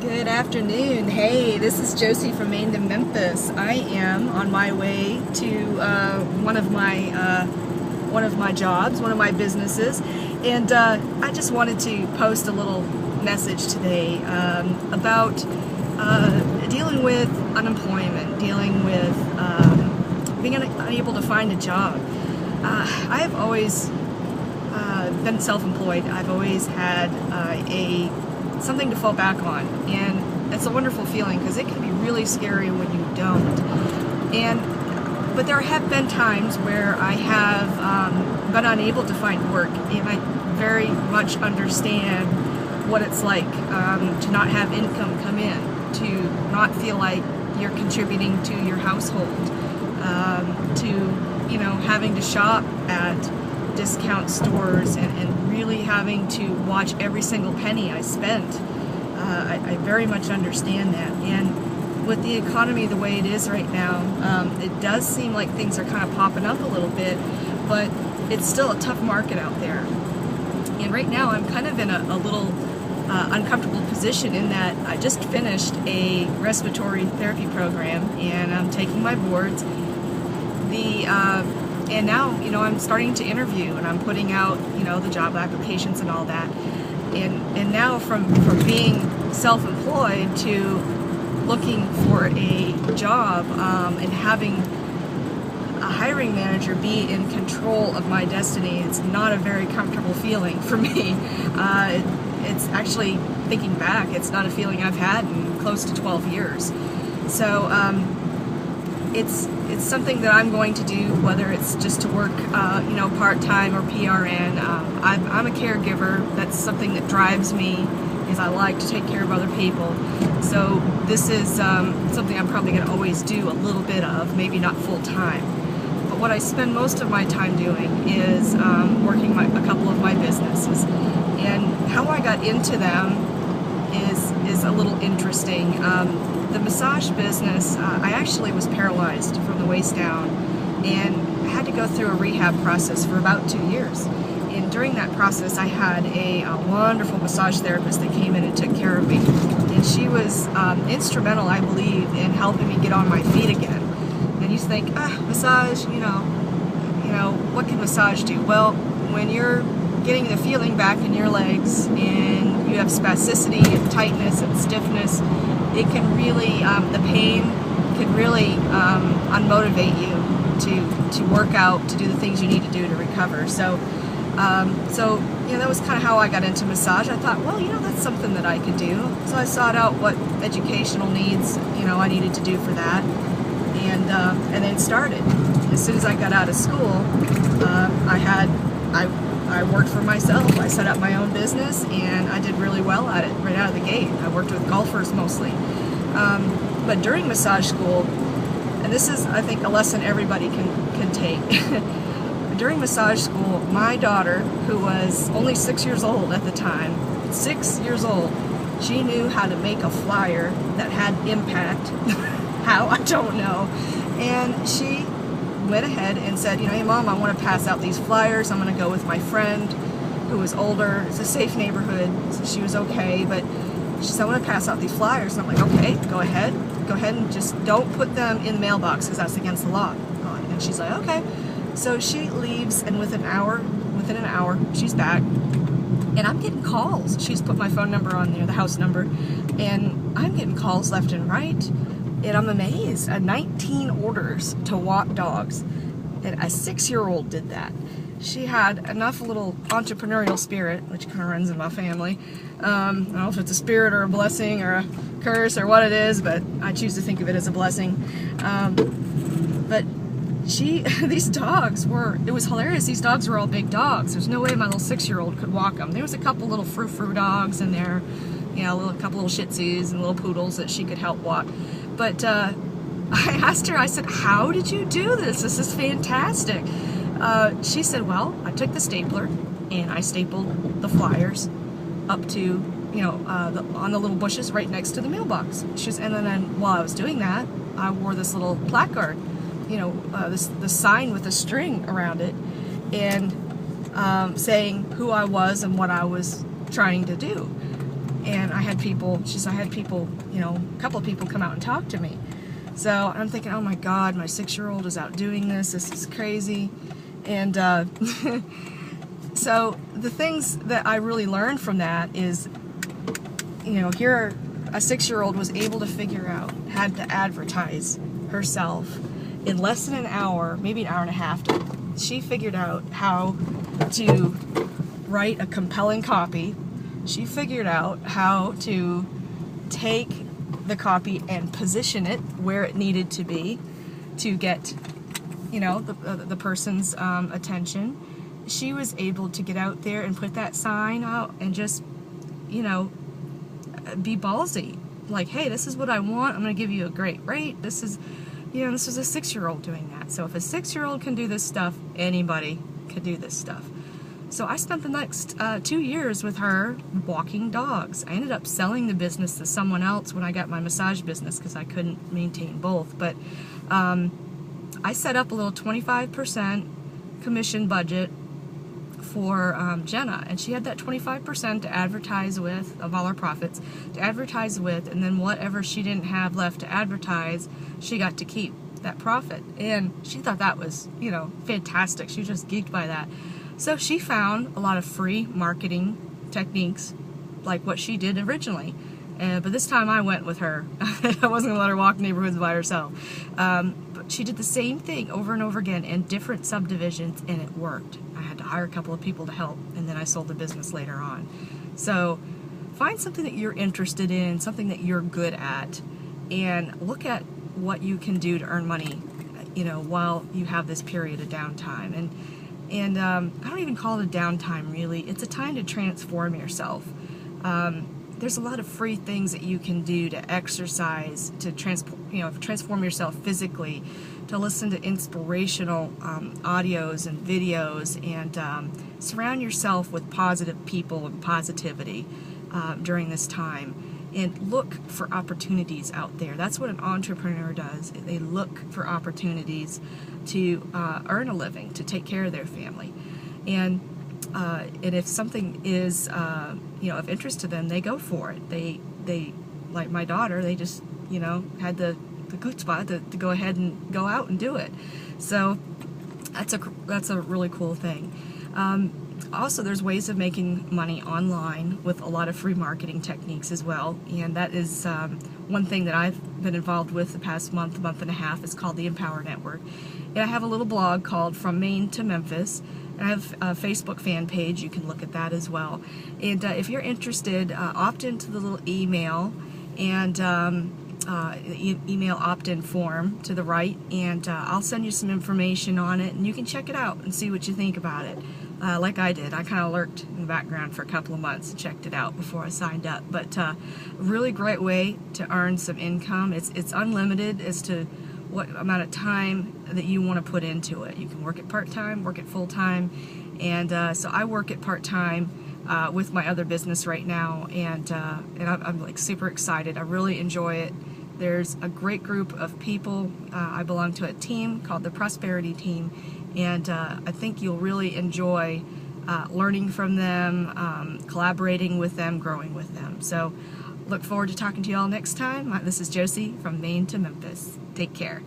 Good afternoon. Hey, this is Josee from Maine to Memphis. I am on my way to one of my jobs, one of my businesses, and I just wanted to post a little message today about dealing with unemployment, dealing with being unable to find a job. I've always been self-employed. I've always had something to fall back on, and it's a wonderful feeling because it can be really scary when you don't. But there have been times where I have been unable to find work, and I very much understand what it's like to not have income come in, to not feel like you're contributing to your household, to having to shop at discount stores and really having to watch every single penny I spent. I very much understand that, and with the economy the way it is right now, it does seem like things are kind of popping up a little bit, but it's still a tough market out there. And right now I'm kind of in a little uncomfortable position in that I just finished a respiratory therapy program, and I'm taking my boards. And now, I'm starting to interview, and I'm putting out, the job applications and all that. And now from being self-employed to looking for a job and having a hiring manager be in control of my destiny, it's not a very comfortable feeling for me. It's actually, thinking back, it's not a feeling I've had in close to 12 years. So it's something that I'm going to do, whether it's just to work, part-time or PRN. I'm a caregiver. That's something that drives me, because I like to take care of other people. So this is something I'm probably going to always do a little bit of, maybe not full-time. But what I spend most of my time doing is working a couple of my businesses. And how I got into them is a little interesting. The massage business, I actually was paralyzed from the waist down and had to go through a rehab process for about 2 years. And during that process, I had a wonderful massage therapist that came in and took care of me. And she was instrumental, I believe, in helping me get on my feet again. And you think, massage, what can massage do? Well, when you're getting the feeling back in your legs and you have spasticity and tightness and stiffness, it can really, the pain can really unmotivate you to work out, to do the things you need to do to recover. So that was kind of how I got into massage. I thought, well, that's something that I could do. So I sought out what educational needs, I needed to do for that, and then started. As soon as I got out of school, I worked for myself. I set up my own business, and I did really well at it right out of the gate. I worked with golfers mostly. But during massage school, and this is, I think, a lesson everybody can take. During massage school, my daughter, who was only 6 years old at the time, 6 years old, she knew how to make a flyer that had impact. How? I don't know. And she went ahead and said, hey Mom, I want to pass out these flyers. I'm going to go with my friend who was older. It's a safe neighborhood, so she was okay, but she said, I want to pass out these flyers. And I'm like, okay, go ahead and just don't put them in the mailbox, because that's against the law. And she's like, okay. So she leaves, and within an hour she's back, and I'm getting calls. She's put my phone number on there, the house number, and I'm getting calls left and right. And I'm amazed. 19 orders to walk dogs. And a 6-year-old did that. She had enough little entrepreneurial spirit, which kind of runs in my family. I don't know if it's a spirit or a blessing or a curse or what it is, but I choose to think of it as a blessing. But these dogs it was hilarious. These dogs were all big dogs. There's no way my little 6-year-old could walk them. There was a couple little frou-frou dogs in there, a couple little shih tzus and little poodles that she could help walk. But I asked her, I said, how did you do this? This is fantastic. She said, well, I took the stapler and I stapled the flyers up to, on the little bushes right next to the mailbox. And then while I was doing that, I wore this little placard, this sign with a string around it, and saying who I was and what I was trying to do. And I had people, you know, a couple of people come out and talk to me. So I'm thinking, oh my God, my 6-year-old is out doing this. This is crazy. And so the things that I really learned from that is, you know, here a 6-year-old was able to figure out how to advertise herself in less than an hour, maybe an hour and a half. She figured out how to write a compelling copy. She figured out how to take the copy and position it where it needed to be to get, you know, the person's attention. She was able to get out there and put that sign out and just, you know, be ballsy. Like, hey, this is what I want. I'm going to give you a great rate. This is, you know, this was a 6-year-old doing that. So if a 6-year-old can do this stuff, anybody can do this stuff. So I spent the next 2 years with her walking dogs. I ended up selling the business to someone else when I got my massage business because I couldn't maintain both. But I set up a little 25% commission budget for Jenna, and she had that 25% to advertise with, of all her profits, to advertise with, and then whatever she didn't have left to advertise, she got to keep that profit. And she thought that was, you know, fantastic. She was just geeked by that. So she found a lot of free marketing techniques like what she did originally. But this time I went with her. I wasn't going to let her walk neighborhoods by herself. But she did the same thing over and over again in different subdivisions, and it worked. I had to hire a couple of people to help, and then I sold the business later on. So find something that you're interested in, something that you're good at, and look at what you can do to earn money, you know, while you have this period of downtime. And I don't even call it a downtime, really. It's a time to transform yourself. There's a lot of free things that you can do to exercise, to transform yourself physically, to listen to inspirational audios and videos, and surround yourself with positive people and positivity during this time. And look for opportunities out there. That's what an entrepreneur does. They look for opportunities to earn a living, to take care of their family. And if something is you know, of interest to them, they go for it. They like my daughter, they just, you know, had the good spot to go ahead and go out and do it. So that's a really cool thing. Also, there's ways of making money online with a lot of free marketing techniques as well, and that is one thing that I've been involved with the past month and a half. Is called the Empower Network. And I have a little blog called From Maine to Memphis. And I have a Facebook fan page. You can look at that as well. And if you're interested, opt into the little email and email opt-in form to the right, and I'll send you some information on it, and you can check it out and see what you think about it. Like I did. I kind of lurked in the background for a couple of months and checked it out before I signed up. But a really great way to earn some income. It's unlimited as to what amount of time that you want to put into it. You can work it part-time, work it full-time, and so I work it part-time with my other business right now, and I'm like super excited. I really enjoy it. There's a great group of people. I belong to a team called the Prosperity Team, and I think you'll really enjoy learning from them, collaborating with them, growing with them. So look forward to talking to you all next time. This is Josee from Maine to Memphis. Take care.